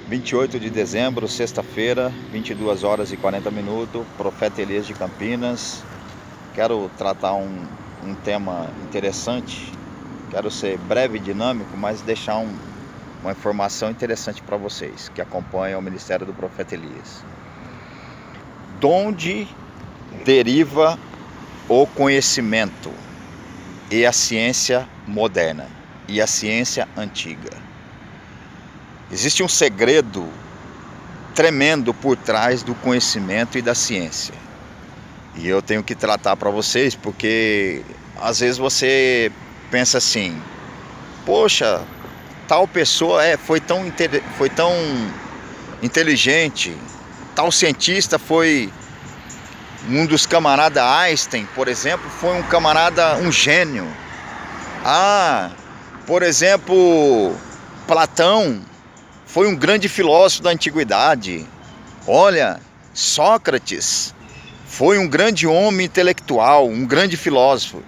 28 de dezembro, sexta-feira, 22 horas e 40 minutos, Profeta Elias de Campinas. Quero tratar um tema interessante. Quero ser breve e dinâmico, mas deixar uma informação interessante para vocês que acompanham o ministério do Profeta Elias. De onde deriva o conhecimento e a ciência moderna e a ciência antiga? Existe um segredo tremendo por trás do conhecimento e da ciência. E eu tenho que tratar para vocês porque às vezes você pensa assim: poxa, tal pessoa foi tão inteligente, tal cientista foi um dos camaradas. Einstein, por exemplo, foi um camarada, um gênio. Por exemplo, Platão foi um grande filósofo da antiguidade. Olha, Sócrates foi um grande homem intelectual, um grande filósofo.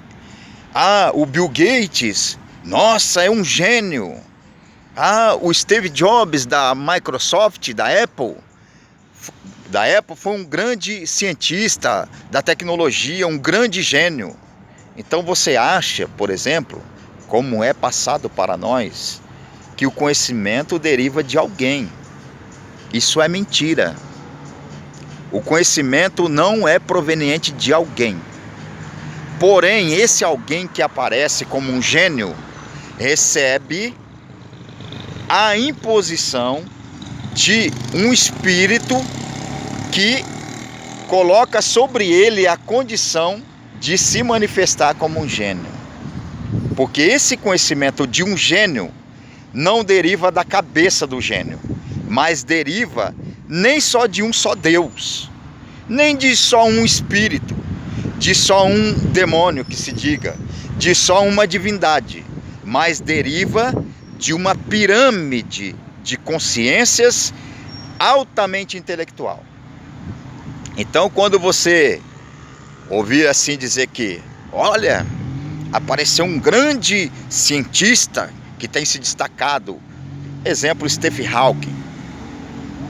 O Bill Gates, nossa, é um gênio. O Steve Jobs da Microsoft, da Apple foi um grande cientista da tecnologia, um grande gênio. Então você acha, por exemplo, como é passado para nós, que o conhecimento deriva de alguém. Isso é mentira. O conhecimento não é proveniente de alguém. Porém, esse alguém que aparece como um gênio recebe a imposição de um espírito que coloca sobre ele a condição de se manifestar como um gênio. Porque esse conhecimento de um gênio não deriva da cabeça do gênio, mas deriva nem só de um só Deus, nem de só um espírito, de só um demônio que se diga, de só uma divindade, mas deriva de uma pirâmide de consciências altamente intelectual. Então, quando você ouvir assim dizer que, olha, apareceu um grande cientista que tem se destacado, exemplo, Stephen Hawking,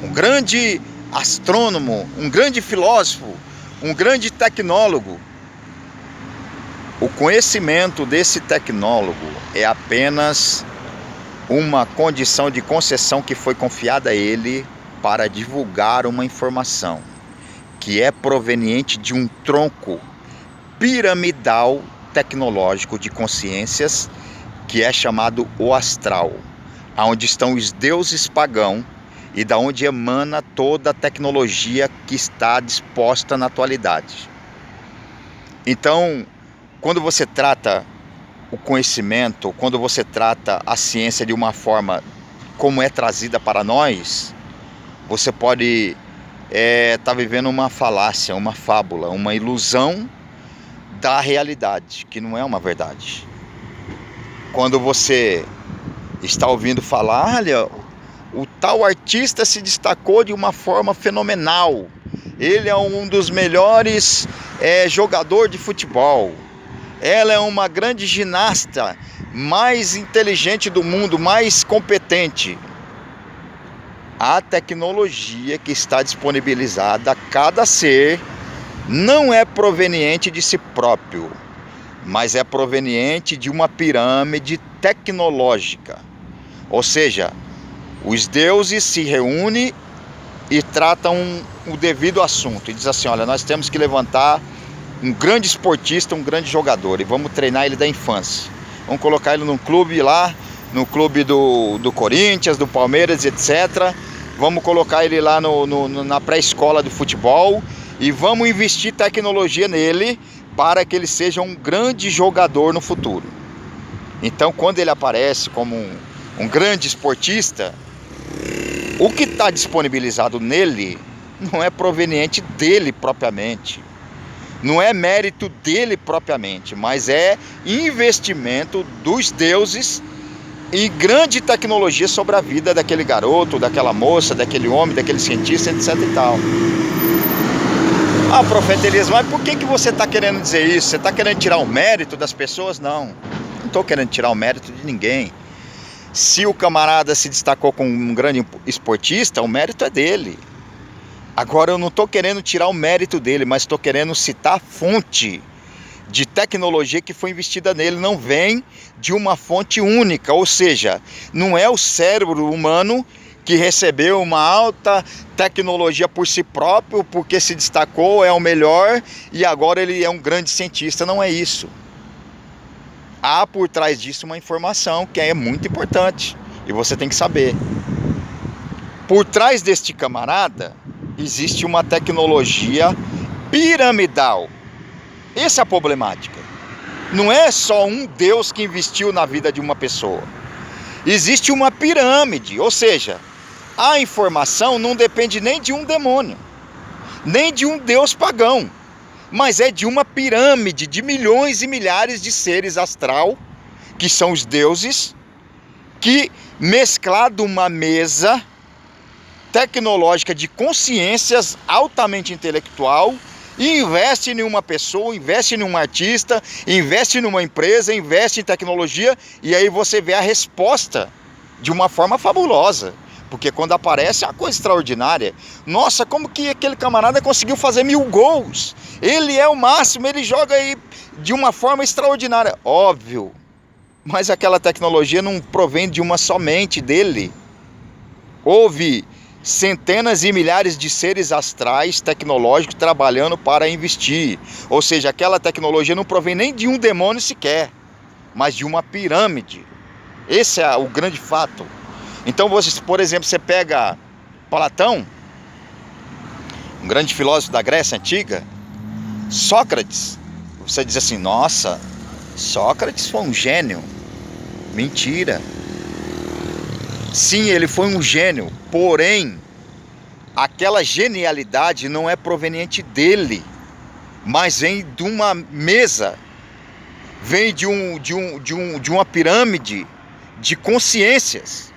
um grande astrônomo, um grande filósofo, um grande tecnólogo. O conhecimento desse tecnólogo é apenas uma condição de concessão que foi confiada a ele para divulgar uma informação que é proveniente de um tronco piramidal tecnológico de consciências que é chamado o astral, onde estão os deuses pagãos e da onde emana toda a tecnologia que está disposta na atualidade. Então, quando você trata o conhecimento, quando você trata a ciência de uma forma como é trazida para nós, você pode estar vivendo uma falácia, uma fábula, uma ilusão da realidade, que não é uma verdade. Quando você está ouvindo falar, olha, o tal artista se destacou de uma forma fenomenal, ele é um dos melhores jogadores de futebol, ela é uma grande ginasta, mais inteligente do mundo, mais competente. A tecnologia que está disponibilizada a cada ser não é proveniente de si próprio, mas é proveniente de uma pirâmide tecnológica. Ou seja, os deuses se reúnem e tratam o devido assunto. E diz assim, olha, nós temos que levantar um grande esportista, um grande jogador, e vamos treinar ele da infância. Vamos colocar ele num clube lá, no clube do Corinthians, do Palmeiras, etc. Vamos colocar ele lá na pré-escola de futebol e vamos investir tecnologia nele para que ele seja um grande jogador no futuro. Então, quando ele aparece como um grande esportista, o que está disponibilizado nele não é proveniente dele propriamente, não é mérito dele propriamente, mas é investimento dos deuses e grande tecnologia sobre a vida daquele garoto, daquela moça, daquele homem, daquele cientista, etc e tal. Profeta Elias, mas por que você está querendo dizer isso? Você está querendo tirar o mérito das pessoas? Não estou querendo tirar o mérito de ninguém. Se o camarada se destacou como um grande esportista, o mérito é dele. Agora eu não estou querendo tirar o mérito dele, mas estou querendo citar a fonte de tecnologia que foi investida nele. Não vem de uma fonte única, ou seja, não é o cérebro humano que recebeu uma alta tecnologia por si próprio, porque se destacou, é o melhor e agora ele é um grande cientista. Não é isso. Há por trás disso uma informação que é muito importante e você tem que saber. Por trás deste camarada existe uma tecnologia piramidal. Essa é a problemática. Não é só um Deus que investiu na vida de uma pessoa. Existe uma pirâmide, ou seja, a informação não depende nem de um demônio, nem de um Deus pagão, mas é de uma pirâmide de milhões e milhares de seres astral, que são os deuses, que mesclado uma mesa tecnológica de consciências altamente intelectual, investe em uma pessoa, investe em um artista, investe numa empresa, investe em tecnologia, e aí você vê a resposta de uma forma fabulosa. Porque quando aparece é uma coisa extraordinária. Nossa, como que aquele camarada conseguiu fazer 1000 gols? Ele é o máximo, ele joga aí de uma forma extraordinária. Óbvio, mas aquela tecnologia não provém de uma somente dele. Houve centenas e milhares de seres astrais tecnológicos trabalhando para investir. Ou seja, aquela tecnologia não provém nem de um demônio sequer, mas de uma pirâmide. Esse é o grande fato. Então, você, por exemplo, você pega Platão, um grande filósofo da Grécia Antiga, Sócrates, você diz assim, nossa, Sócrates foi um gênio. Mentira. Sim, ele foi um gênio, porém, aquela genialidade não é proveniente dele, mas vem de uma mesa, vem de uma pirâmide de consciências.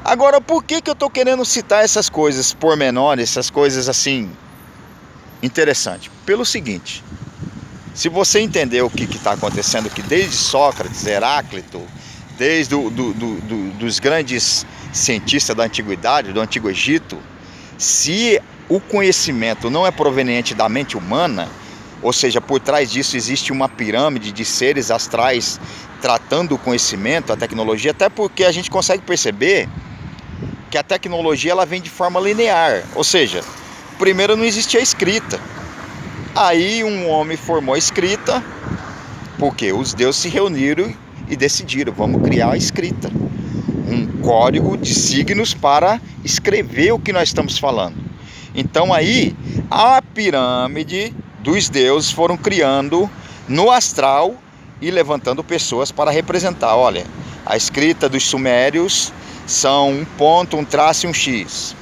Agora, por que eu estou querendo citar essas coisas pormenores, essas coisas assim, interessantes? Pelo seguinte, se você entender o que está acontecendo, que desde Sócrates, Heráclito, desde dos grandes cientistas da antiguidade, do Antigo Egito, se o conhecimento não é proveniente da mente humana, ou seja, por trás disso existe uma pirâmide de seres astrais tratando o conhecimento, a tecnologia, até porque a gente consegue perceber que a tecnologia ela vem de forma linear, ou seja, primeiro não existia a escrita, aí um homem formou a escrita, porque os deuses se reuniram e decidiram, vamos criar a escrita, um código de signos para escrever o que nós estamos falando. Então aí a pirâmide dos deuses foram criando no astral e levantando pessoas para representar. Olha, a escrita dos sumérios são um ponto, um traço e um X.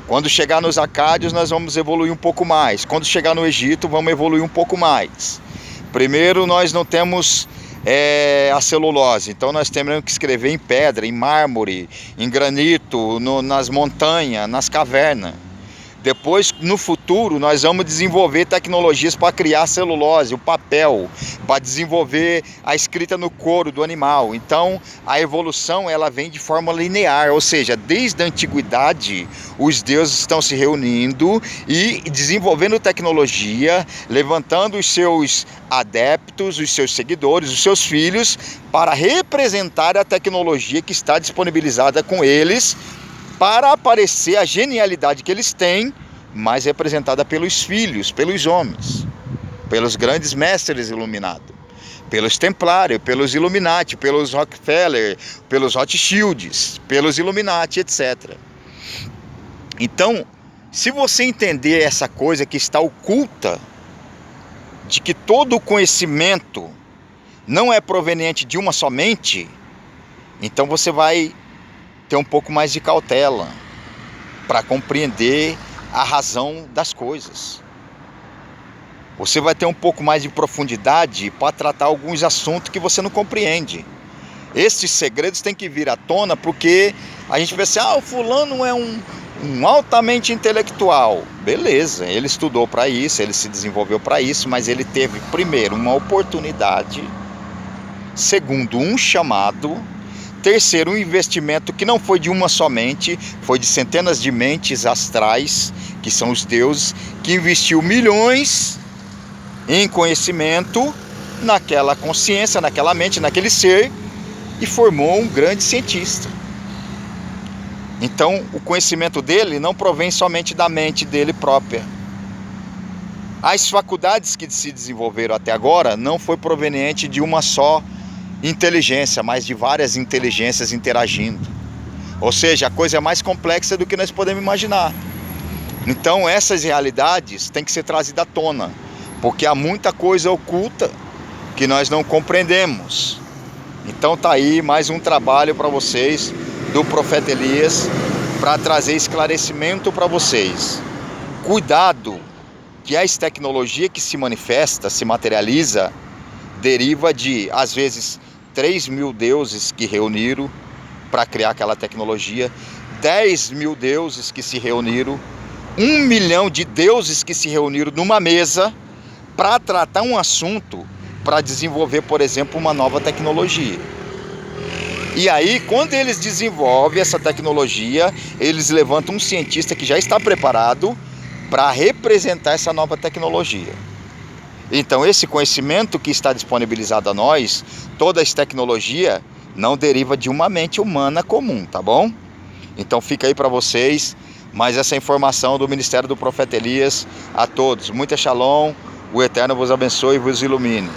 Quando chegar nos acádios nós vamos evoluir um pouco mais. Quando chegar no Egito vamos evoluir um pouco mais. Primeiro nós não temos a celulose, então nós temos que escrever em pedra, em mármore, em granito, nas montanhas, nas cavernas. Depois, no futuro, nós vamos desenvolver tecnologias para criar celulose, o papel, para desenvolver a escrita no couro do animal. Então, a evolução ela vem de forma linear, ou seja, desde a antiguidade, os deuses estão se reunindo e desenvolvendo tecnologia, levantando os seus adeptos, os seus seguidores, os seus filhos, para representar a tecnologia que está disponibilizada com eles, para aparecer a genialidade que eles têm, mas representada pelos filhos, pelos homens, pelos grandes mestres iluminados, pelos Templários, pelos Illuminati, pelos Rockefeller, pelos Rothschilds, pelos Illuminati, etc. Então, se você entender essa coisa que está oculta, de que todo o conhecimento não é proveniente de uma só mente, então você vai ter um pouco mais de cautela para compreender a razão das coisas. Você vai ter um pouco mais de profundidade para tratar alguns assuntos que você não compreende. Estes segredos têm que vir à tona porque a gente pensa, o fulano é um altamente intelectual. Beleza, ele estudou para isso, ele se desenvolveu para isso, mas ele teve primeiro uma oportunidade, segundo um chamado, Terceiro, um investimento que não foi de uma somente, foi de centenas de mentes astrais, que são os deuses, que investiu milhões em conhecimento naquela consciência, naquela mente, naquele ser, e formou um grande cientista. Então, o conhecimento dele não provém somente da mente dele própria. As faculdades que se desenvolveram até agora não foi proveniente de uma só inteligência, mas de várias inteligências interagindo. Ou seja, a coisa é mais complexa do que nós podemos imaginar. Então, essas realidades têm que ser trazidas à tona, porque há muita coisa oculta que nós não compreendemos. Então tá aí mais um trabalho para vocês do Profeta Elias, para trazer esclarecimento para vocês. Cuidado, que essa tecnologia que se manifesta, se materializa, deriva de, às vezes, 3.000 deuses que reuniram para criar aquela tecnologia, 10.000 deuses que se reuniram, 1 milhão de deuses que se reuniram numa mesa para tratar um assunto, para desenvolver, por exemplo, uma nova tecnologia. E aí, quando eles desenvolvem essa tecnologia, eles levantam um cientista que já está preparado para representar essa nova tecnologia. Então, esse conhecimento que está disponibilizado a nós, toda essa tecnologia, não deriva de uma mente humana comum, tá bom? Então, fica aí para vocês mais essa informação do Ministério do Profeta Elias a todos. Muita shalom, o Eterno vos abençoe e vos ilumine.